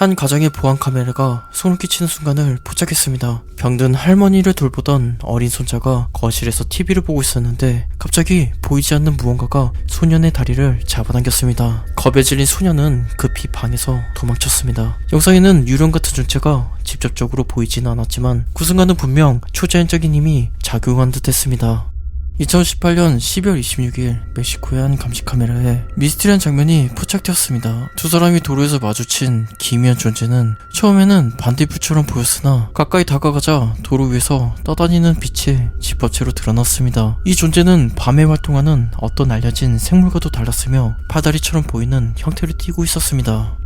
한 가정의 보안 카메라가 소름 끼치는 순간을 포착했습니다. 병든 할머니를 돌보던 어린 손자가 거실에서 TV를 보고 있었는데 갑자기 보이지 않는 무언가가 소년의 다리를 잡아당겼습니다. 겁에 질린 소년은 급히 방에서 도망쳤습니다. 영상에는 유령 같은 존재가 직접적으로 보이지는 않았지만 그 순간은 분명 초자연적인 힘이 작용한 듯 했습니다. 2018년 12월 26일 멕시코의 한 감시 카메라에 미스터리한 장면이 포착되었습니다. 두 사람이 도로에서 마주친 기미한 존재는 처음에는 반딧불처럼 보였으나 가까이 다가가자 도로 위에서 떠다니는 빛이 집합체로 드러났습니다. 이 존재는 밤에 활동하는 어떤 알려진 생물과도 달랐으며 파다리처럼 보이는 형태를 띠고 있었습니다.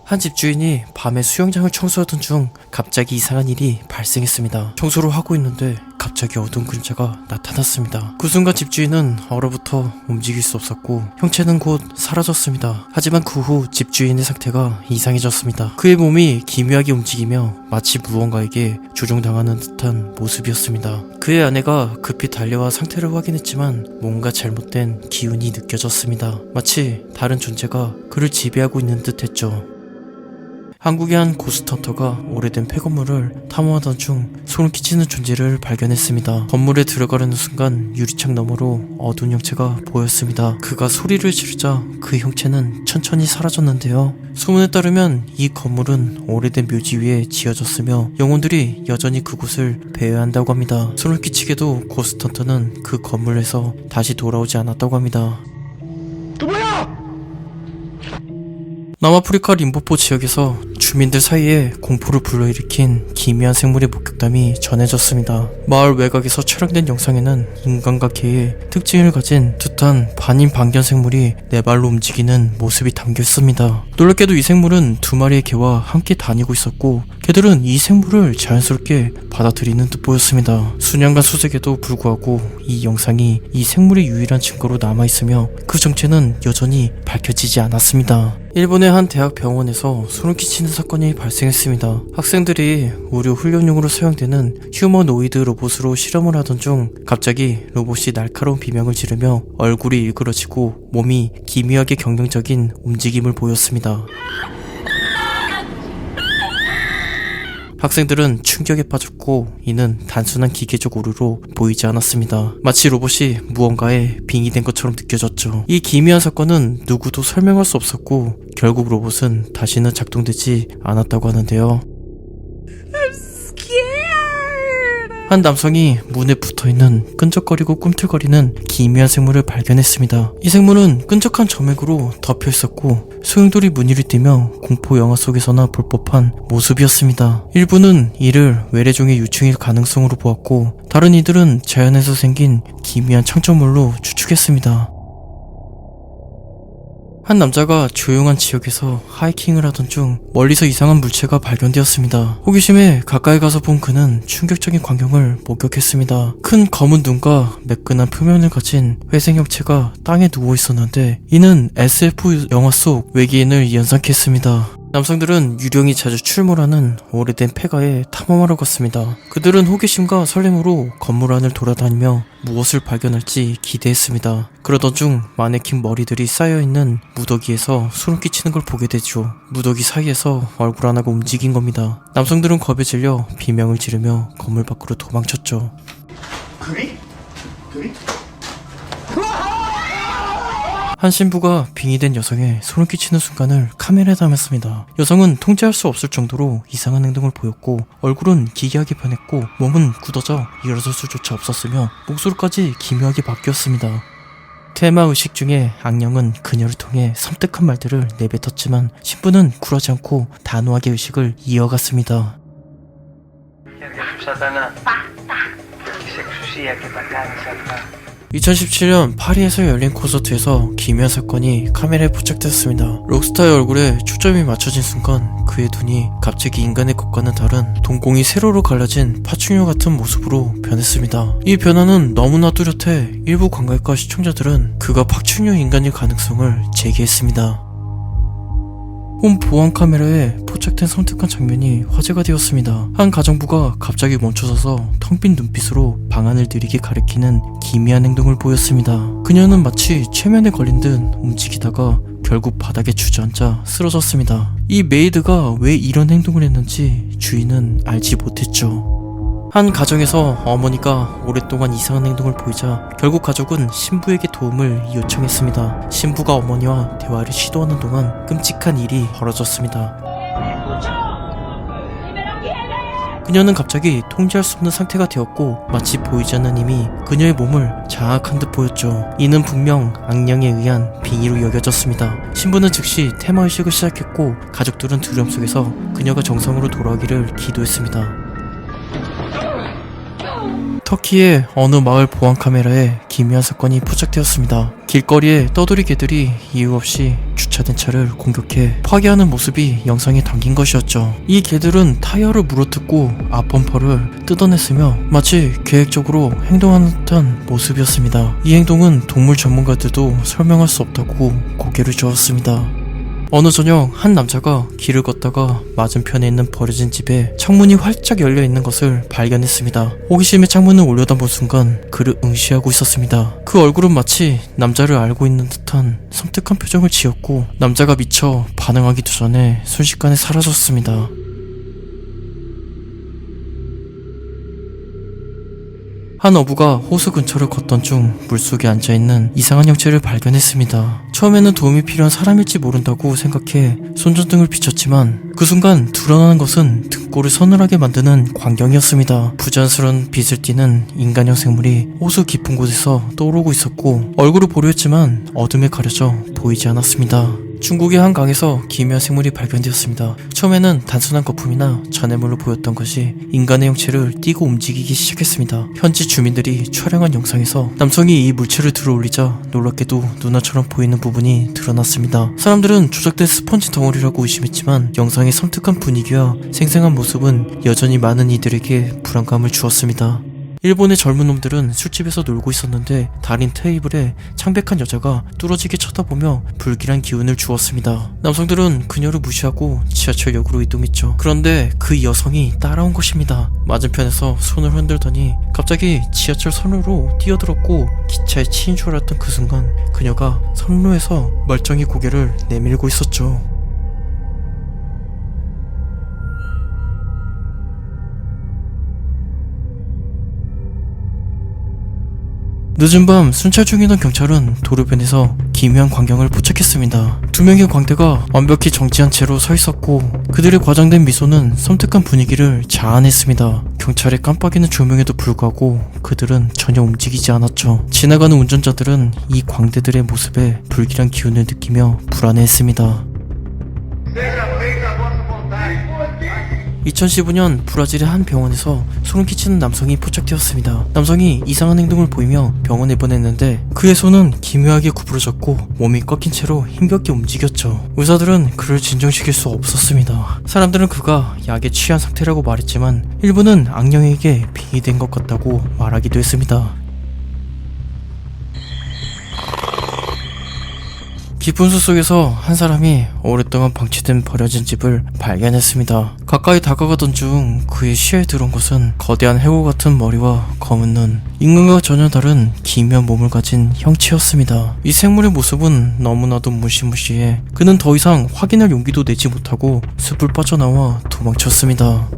한 집주인이 밤에 수영장을 청소하던 중 갑자기 이상한 일이 발생했습니다. 청소를 하고 있는데 갑자기 어두운 그림자가 나타났습니다. 그 순간 집주인은 얼어붙어 움직일 수 없었고 형체는 곧 사라졌습니다. 하지만 그 후 집주인의 상태가 이상해졌습니다. 그의 몸이 기묘하게 움직이며 마치 무언가에게 조종당하는 듯한 모습이었습니다. 그의 아내가 급히 달려와 상태를 확인했지만 뭔가 잘못된 기운이 느껴졌습니다. 마치 다른 존재가 그를 지배하고 있는 듯 했죠. 한국의 한 고스트헌터가 오래된 폐건물을 탐험하던 중 소름 끼치는 존재를 발견했습니다. 건물에 들어가려는 순간 유리창 너머로 어두운 형체가 보였습니다. 그가 소리를 지르자 그 형체는 천천히 사라졌는데요. 소문에 따르면 이 건물은 오래된 묘지 위에 지어졌으며 영혼들이 여전히 그곳을 배회한다고 합니다. 소름 끼치게도 고스트헌터는 그 건물에서 다시 돌아오지 않았다고 합니다. 남아프리카 림포포 지역에서 주민들 사이에 공포를 불러일으킨 기미한 생물의 목격담이 전해졌습니다. 마을 외곽에서 촬영된 영상에는 인간과 개의 특징을 가진 듯한 반인 반견 생물이 네 발로 움직이는 모습이 담겨 있습니다. 놀랍게도 이 생물은 두 마리의 개와 함께 다니고 있었고 개들은 이 생물을 자연스럽게 받아들이는 듯 보였습니다. 수년간 수색에도 불구하고 이 영상이 이 생물의 유일한 증거로 남아있으며 그 정체는 여전히 밝혀지지 않았습니다. 일본의 한 대학 병원에서 소름 끼치는 사건이 발생했습니다. 학생들이 의료 훈련용으로 사용되는 휴머노이드 로봇으로 실험을 하던 중 갑자기 로봇이 날카로운 비명을 지르며 얼굴이 일그러지고 몸이 기묘하게 경경적인 움직임을 보였습니다. 학생들은 충격에 빠졌고 이는 단순한 기계적 오류로 보이지 않았습니다. 마치 로봇이 무언가에 빙의된 것처럼 느껴졌죠. 이 기미한 사건은 누구도 설명할 수 없었고 결국 로봇은 다시는 작동되지 않았다고 하는데요. 한 남성이 문에 붙어있는 끈적거리고 꿈틀거리는 기미한 생물을 발견했습니다. 이 생물은 끈적한 점액으로 덮여있었고 소용돌이 무늬를 띠며 공포 영화 속에서나 볼 법한 모습이었습니다. 일부는 이를 외래종의 유충일 가능성으로 보았고 다른 이들은 자연에서 생긴 기미한 창조물로 추측했습니다. 한 남자가 조용한 지역에서 하이킹을 하던 중 멀리서 이상한 물체가 발견되었습니다. 호기심에 가까이 가서 본 그는 충격적인 광경을 목격했습니다. 큰 검은 눈과 매끈한 표면을 가진 회색 형체가 땅에 누워 있었는데 이는 SF 영화 속 외계인을 연상케 했습니다. 남성들은 유령이 자주 출몰하는 오래된 폐가에 탐험하러 갔습니다. 그들은 호기심과 설렘으로 건물 안을 돌아다니며 무엇을 발견할지 기대했습니다. 그러던 중 마네킹 머리들이 쌓여있는 무더기에서 소름 끼치는 걸 보게 되죠. 무더기 사이에서 얼굴 하나가 움직인 겁니다. 남성들은 겁에 질려 비명을 지르며 건물 밖으로 도망쳤죠. 한 신부가 빙의된 여성의 소름 끼치는 순간을 카메라에 담았습니다. 여성은 통제할 수 없을 정도로 이상한 행동을 보였고 얼굴은 기괴하게 변했고 몸은 굳어져 일어설 수조차 없었으며 목소리까지 기묘하게 바뀌었습니다. 테마 의식 중에 악령은 그녀를 통해 섬뜩한 말들을 내뱉었지만 신부는 굴하지 않고 단호하게 의식을 이어갔습니다. 2017년 파리에서 열린 콘서트에서 기묘한 사건이 카메라에 포착되었습니다. 록스타의 얼굴에 초점이 맞춰진 순간 그의 눈이 갑자기 인간의 것과는 다른 동공이 세로로 갈라진 파충류 같은 모습으로 변했습니다. 이 변화는 너무나 뚜렷해 일부 관객과 시청자들은 그가 파충류 인간일 가능성을 제기했습니다. 홈 보안 카메라에 포착된 섬뜩한 장면이 화제가 되었습니다. 한 가정부가 갑자기 멈춰서서 텅 빈 눈빛으로 방안을 느리게 가리키는 기미한 행동을 보였습니다. 그녀는 마치 최면에 걸린 듯 움직이다가 결국 바닥에 주저앉아 쓰러졌습니다. 이 메이드가 왜 이런 행동을 했는지 주인은 알지 못했죠. 한 가정에서 어머니가 오랫동안 이상한 행동을 보이자 결국 가족은 신부에게 도움을 요청했습니다. 신부가 어머니와 대화를 시도하는 동안 끔찍한 일이 벌어졌습니다. 그녀는 갑자기 통제할 수 없는 상태가 되었고 마치 보이지 않는 힘이 그녀의 몸을 장악한 듯 보였죠. 이는 분명 악령에 의한 빙의로 여겨졌습니다. 신부는 즉시 테마의식을 시작했고 가족들은 두려움 속에서 그녀가 정상으로 돌아오기를 기도했습니다. 터키의 어느 마을 보안 카메라에 기묘한 사건이 포착되었습니다. 길거리에 떠돌이 개들이 이유 없이 주차된 차를 공격해 파괴하는 모습이 영상에 담긴 것이었죠. 이 개들은 타이어를 물어뜯고 앞범퍼를 뜯어냈으며 마치 계획적으로 행동하는 듯한 모습이었습니다. 이 행동은 동물 전문가들도 설명할 수 없다고 고개를 저었습니다. 어느 저녁 한 남자가 길을 걷다가 맞은편에 있는 버려진 집에 창문이 활짝 열려 있는 것을 발견했습니다. 호기심에 창문을 올려다본 순간 그를 응시하고 있었습니다. 그 얼굴은 마치 남자를 알고 있는 듯한 섬뜩한 표정을 지었고 남자가 미처 반응하기도 전에 순식간에 사라졌습니다. 한 어부가 호수 근처를 걷던 중 물속에 앉아있는 이상한 형체를 발견했습니다. 처음에는 도움이 필요한 사람일지 모른다고 생각해 손전등을 비췄지만 그 순간 드러나는 것은 등골을 서늘하게 만드는 광경이었습니다. 부자연스러운 빛을 띠는 인간형 생물이 호수 깊은 곳에서 떠오르고 있었고 얼굴을 보려 했지만 어둠에 가려져 보이지 않았습니다. 중국의 한 강에서 기묘한 생물이 발견되었습니다. 처음에는 단순한 거품이나 잔해물로 보였던 것이 인간의 형체를 띠고 움직이기 시작했습니다. 현지 주민들이 촬영한 영상에서 남성이 이 물체를 들어올리자 놀랍게도 누나처럼 보이는 부분이 드러났습니다. 사람들은 조작된 스펀지 덩어리라고 의심했지만 영상의 섬뜩한 분위기와 생생한 모습은 여전히 많은 이들에게 불안감을 주었습니다. 일본의 젊은 놈들은 술집에서 놀고 있었는데 달인 테이블에 창백한 여자가 뚫어지게 쳐다보며 불길한 기운을 주었습니다. 남성들은 그녀를 무시하고 지하철역으로 이동했죠. 그런데 그 여성이 따라온 것입니다. 맞은편에서 손을 흔들더니 갑자기 지하철 선으로 뛰어들었고 기차에 치인 줄 알았던 그 순간 그녀가 선로에서 멀쩡히 고개를 내밀고 있었죠. 늦은 밤 순찰 중이던 경찰은 도로변에서 기묘한 광경을 포착했습니다. 두 명의 광대가 완벽히 정지한 채로 서 있었고 그들의 과장된 미소는 섬뜩한 분위기를 자아냈습니다. 경찰의 깜빡이는 조명에도 불구하고 그들은 전혀 움직이지 않았죠. 지나가는 운전자들은 이 광대들의 모습에 불길한 기운을 느끼며 불안해했습니다. 2015년 브라질의 한 병원에서 소름 끼치는 남성이 포착되었습니다. 남성이 이상한 행동을 보이며 병원에 입원했는데 그의 손은 기묘하게 구부러졌고 몸이 꺾인 채로 힘겹게 움직였죠. 의사들은 그를 진정시킬 수 없었습니다. 사람들은 그가 약에 취한 상태라고 말했지만 일부는 악령에게 빙의된 것 같다고 말하기도 했습니다. 깊은 숲 속에서 한 사람이 오랫동안 방치된 버려진 집을 발견했습니다. 가까이 다가가던 중 그의 시야에 들어온 것은 거대한 해골 같은 머리와 검은 눈, 인간과 전혀 다른 기묘한 몸을 가진 형체였습니다. 이 생물의 모습은 너무나도 무시무시해 그는 더 이상 확인할 용기도 내지 못하고 숲을 빠져나와 도망쳤습니다.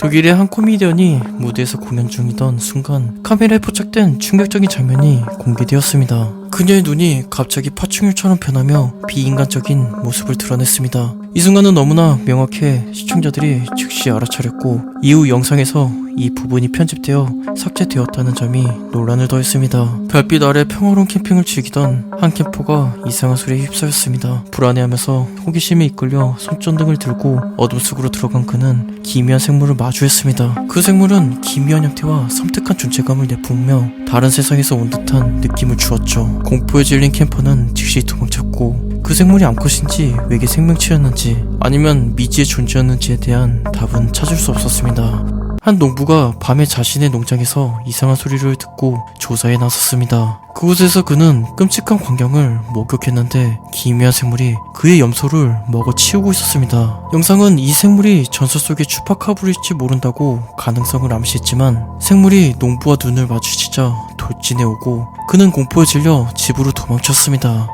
독일의 한 코미디언이 무대에서 공연 중이던 순간 카메라에 포착된 충격적인 장면이 공개되었습니다. 그녀의 눈이 갑자기 파충류처럼 변하며 비인간적인 모습을 드러냈습니다. 이 순간은 너무나 명확해 시청자들이 즉시 알아차렸고 이후 영상에서 이 부분이 편집되어 삭제되었다는 점이 논란을 더했습니다. 별빛 아래 평화로운 캠핑을 즐기던 한 캠퍼가 이상한 소리에 휩싸였습니다. 불안해하면서 호기심에 이끌려 손전등을 들고 어둠 속으로 들어간 그는 기묘한 생물을 마주했습니다. 그 생물은 기묘한 형태와 섬뜩한 존재감을 내뿜으며 다른 세상에서 온 듯한 느낌을 주었죠. 공포에 질린 캠퍼는 즉시 도망쳤고 그 생물이 암컷인지 외계 생명체였는지 아니면 미지의 존재였는지에 대한 답은 찾을 수 없었습니다. 한 농부가 밤에 자신의 농장에서 이상한 소리를 듣고 조사에 나섰습니다. 그곳에서 그는 끔찍한 광경을 목격했는데 기묘한 생물이 그의 염소를 먹어치우고 있었습니다. 영상은 이 생물이 전설 속의 추파카브리일지 모른다고 가능성을 암시했지만 생물이 농부와 눈을 마주치자 돌진해 오고 그는 공포에 질려 집으로 도망쳤습니다.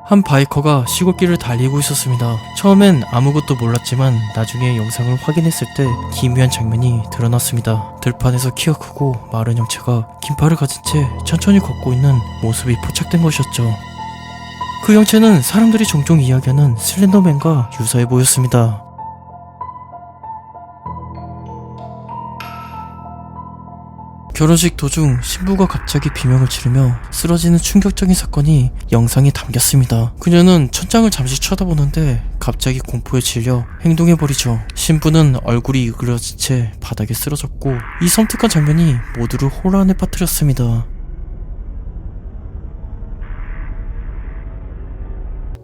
한 바이커가 시골길을 달리고 있었습니다. 처음엔 아무것도 몰랐지만 나중에 영상을 확인했을 때 기묘한 장면이 드러났습니다. 들판에서 키가 크고 마른 형체가 긴팔을 가진 채 천천히 걷고 있는 모습이 포착된 것이었죠. 그 형체는 사람들이 종종 이야기하는 슬렌더맨과 유사해 보였습니다. 결혼식 도중 신부가 갑자기 비명을 지르며 쓰러지는 충격적인 사건이 영상에 담겼습니다. 그녀는 천장을 잠시 쳐다보는데 갑자기 공포에 질려 행동해버리죠. 신부는 얼굴이 이그러진 채 바닥에 쓰러졌고 이 섬뜩한 장면이 모두를 혼란에 빠뜨렸습니다.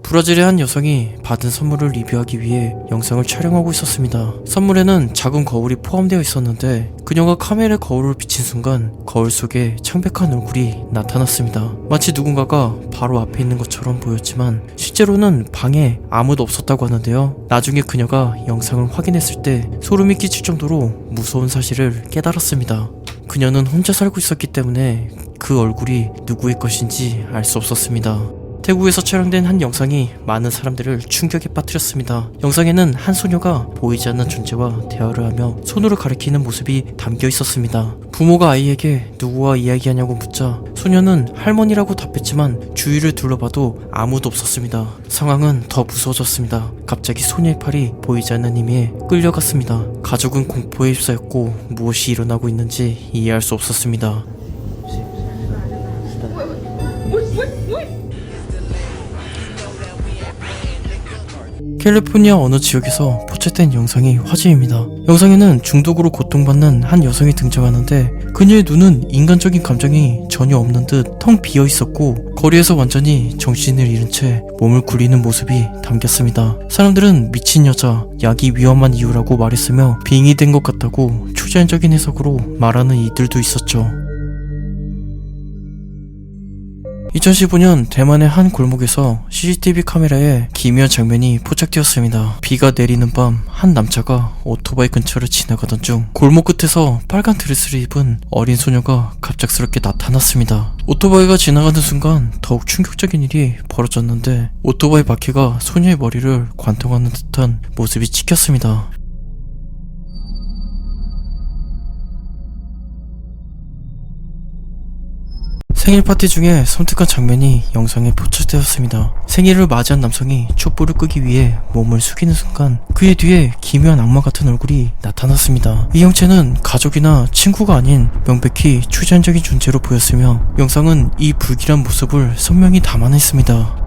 브라질의 한 여성이 받은 선물을 리뷰하기 위해 영상을 촬영하고 있었습니다. 선물에는 작은 거울이 포함되어 있었는데 그녀가 카메라에 거울을 비친 순간 거울 속에 창백한 얼굴이 나타났습니다. 마치 누군가가 바로 앞에 있는 것처럼 보였지만 실제로는 방에 아무도 없었다고 하는데요. 나중에 그녀가 영상을 확인했을 때 소름이 끼칠 정도로 무서운 사실을 깨달았습니다. 그녀는 혼자 살고 있었기 때문에 그 얼굴이 누구의 것인지 알 수 없었습니다. 태국에서 촬영된 한 영상이 많은 사람들을 충격에 빠뜨렸습니다. 영상에는 한 소녀가 보이지 않는 존재와 대화를 하며 손으로 가리키는 모습이 담겨 있었습니다. 부모가 아이에게 누구와 이야기하냐고 묻자 소녀는 할머니라고 답했지만 주위를 둘러봐도 아무도 없었습니다. 상황은 더 무서워졌습니다. 갑자기 소녀의 팔이 보이지 않는 힘에 끌려갔습니다. 가족은 공포에 휩싸였고 무엇이 일어나고 있는지 이해할 수 없었습니다. 캘리포니아 어느 지역에서 포착된 영상이 화제입니다. 영상에는 중독으로 고통받는 한 여성이 등장하는데 그녀의 눈은 인간적인 감정이 전혀 없는 듯 텅 비어 있었고 거리에서 완전히 정신을 잃은 채 몸을 굴리는 모습이 담겼습니다. 사람들은 미친 여자, 약이 위험한 이유라고 말했으며 빙의된 것 같다고 초자연적인 해석으로 말하는 이들도 있었죠. 2015년 대만의 한 골목에서 CCTV 카메라에 기묘한 장면이 포착되었습니다. 비가 내리는 밤 한 남자가 오토바이 근처를 지나가던 중 골목 끝에서 빨간 드레스를 입은 어린 소녀가 갑작스럽게 나타났습니다. 오토바이가 지나가는 순간 더욱 충격적인 일이 벌어졌는데 오토바이 바퀴가 소녀의 머리를 관통하는 듯한 모습이 찍혔습니다. 생일 파티 중에 섬뜩한 장면이 영상에 포착되었습니다. 생일을 맞이한 남성이 촛불을 끄기 위해 몸을 숙이는 순간 그의 뒤에 기묘한 악마 같은 얼굴이 나타났습니다. 이 형체는 가족이나 친구가 아닌 명백히 초자연적인 존재로 보였으며 영상은 이 불길한 모습을 선명히 담아냈습니다.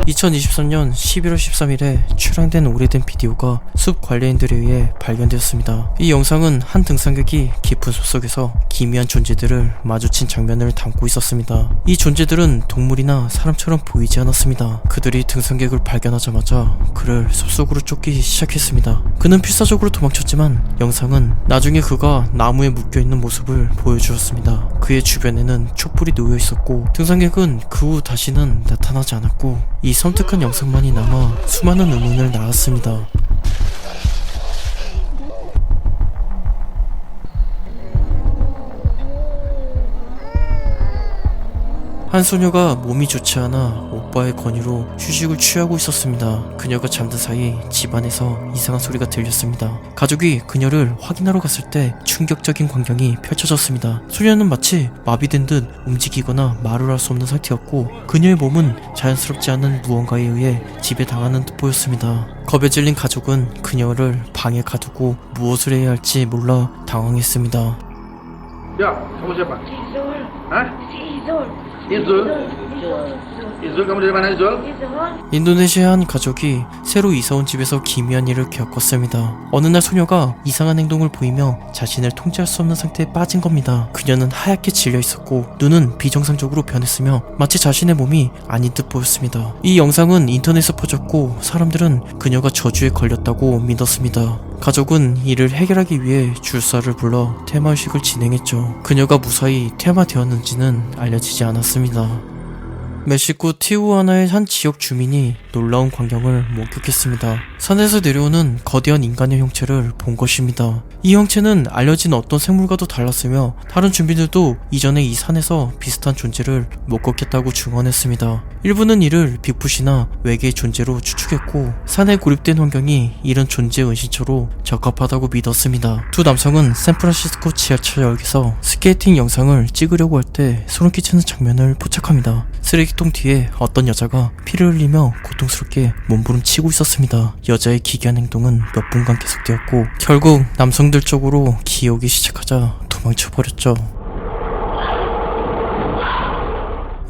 2023년 11월 13일에 촬영된 오래된 비디오가 숲 관리인들에 의해 발견되었습니다. 이 영상은 한 등산객이 깊은 숲속에서 기미한 존재들을 마주친 장면을 담고 있었습니다. 이 존재들은 동물이나 사람처럼 보이지 않았습니다. 그들이 등산객을 발견하자마자 그를 숲속으로 쫓기 시작했습니다. 그는 필사적으로 도망쳤지만 영상은 나중에 그가 나무에 묶여있는 모습을 보여주었습니다. 그의 주변에는 촛불이 놓여 있었고 등산객은 그 후 다시는 나타나지 않았고 이 섬뜩한 영상만이 남아 수많은 의문을 낳았습니다. 한 소녀가 몸이 좋지 않아 오빠의 권유로 휴식을 취하고 있었습니다. 그녀가 잠든 사이 집안에서 이상한 소리가 들렸습니다. 가족이 그녀를 확인하러 갔을 때 충격적인 광경이 펼쳐졌습니다. 소녀는 마치 마비된 듯 움직이거나 말을 할 수 없는 상태였고 그녀의 몸은 자연스럽지 않은 무언가에 의해 지배당하는 듯 보였습니다. 겁에 질린 가족은 그녀를 방에 가두고 무엇을 해야 할지 몰라 당황했습니다. 야, kamu siapa? Izul. Hah? Si Izul. Izul? Izul, kamu dari mana Izul? Izul. 인도네시아 한 가족이 새로 이사온 집에서 기묘한 일을 겪었습니다. 어느 날 소녀가 이상한 행동을 보이며 자신을 통제할 수 없는 상태에 빠진 겁니다. 그녀는 하얗게 질려 있었고 눈은 비정상적으로 변했으며 마치 자신의 몸이 아닌 듯 보였습니다. 이 영상은 인터넷에 퍼졌고 사람들은 그녀가 저주에 걸렸다고 믿었습니다. 가족은 이를 해결하기 위해 줄사를 불러 테마의식을 진행했죠. 그녀가 무사히 퇴마되었는지는 알려지지 않았습니다. 멕시코 티후아나의 한 지역 주민이 놀라운 광경을 목격했습니다. 산에서 내려오는 거대한 인간의 형체를 본 것입니다. 이 형체는 알려진 어떤 생물과도 달랐으며 다른 주민들도 이전에 이 산에서 비슷한 존재를 목격했다고 증언했습니다. 일부는 이를 빅풋이나 외계의 존재로 추측했고 산에 고립된 환경이 이런 존재의 은신처로 적합하다고 믿었습니다. 두 남성은 샌프란시스코 지하철역에서 스케이팅 영상을 찍으려고 할 때 소름 끼치는 장면을 포착합니다. 쓰레기통 뒤에 어떤 여자가 피를 흘리며 고통스럽게 몸부림치고 있었습니다. 여자의 기괴한 행동은 몇 분간 계속되었고 결국 남성들 쪽으로 기어오기 시작하자 도망쳐버렸죠.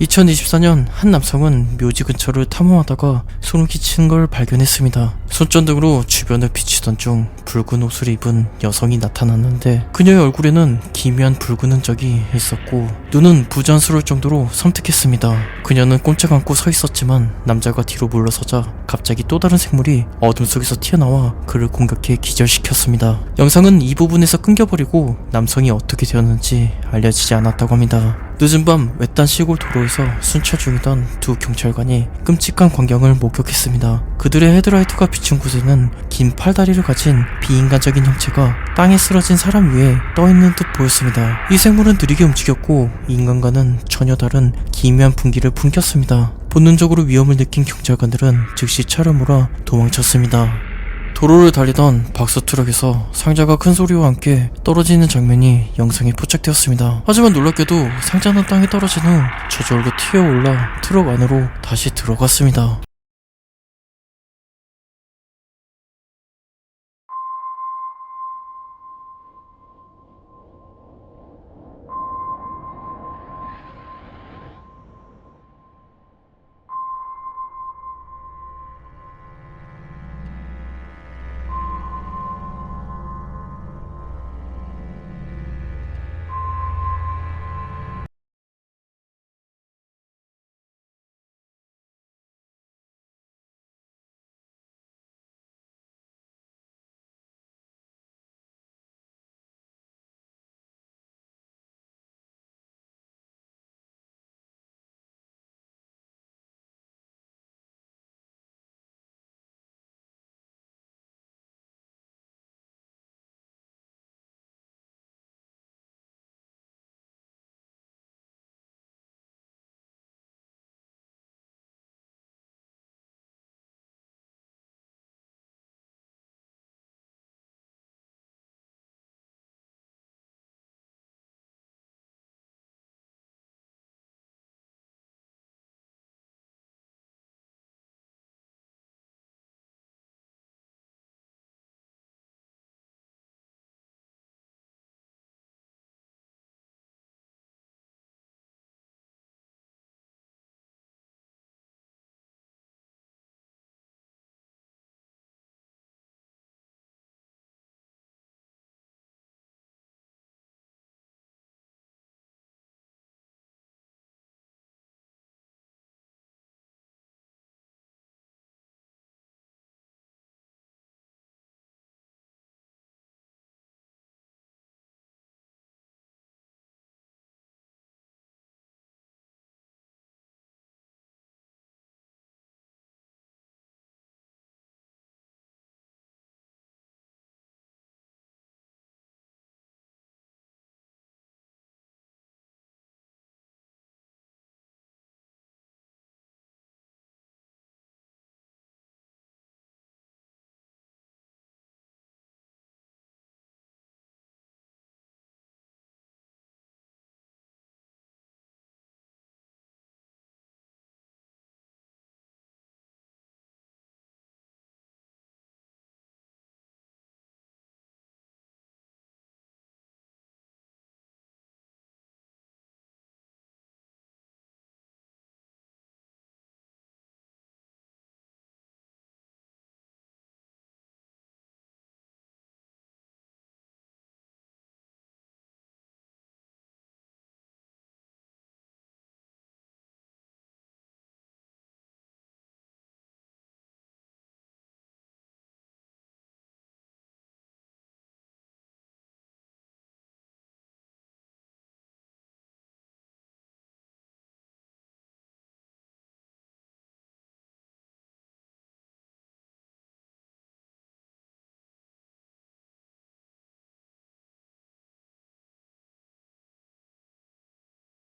2024년 한 남성은 묘지 근처를 탐험하다가 소름 끼치는 걸 발견했습니다. 손전등으로 주변을 비추던 중 붉은 옷을 입은 여성이 나타났는데 그녀의 얼굴에는 기미한 붉은 흔적이 있었고 눈은 부자연스러울 정도로 섬뜩했습니다. 그녀는 꼼짝 않고 서 있었지만 남자가 뒤로 물러서자 갑자기 또 다른 생물이 어둠 속에서 튀어나와 그를 공격해 기절시켰습니다. 영상은 이 부분에서 끊겨버리고 남성이 어떻게 되었는지 알려지지 않았다고 합니다. 늦은 밤 외딴 시골 도로에서 순찰 중이던 두 경찰관이 끔찍한 광경을 목격했습니다. 그들의 헤드라이트가 비춘 곳에는 긴 팔다리를 가진 비인간적인 형체가 땅에 쓰러진 사람 위에 떠있는 듯 보였습니다. 이 생물은 느리게 움직였고 인간과는 전혀 다른 기미한 분기를 풍겼습니다. 본능적으로 위험을 느낀 경찰관들은 즉시 차를 몰아 도망쳤습니다. 도로를 달리던 박스 트럭에서 상자가 큰 소리와 함께 떨어지는 장면이 영상에 포착되었습니다. 하지만 놀랍게도 상자는 땅에 떨어진 후 저절로 튀어올라 트럭 안으로 다시 들어갔습니다.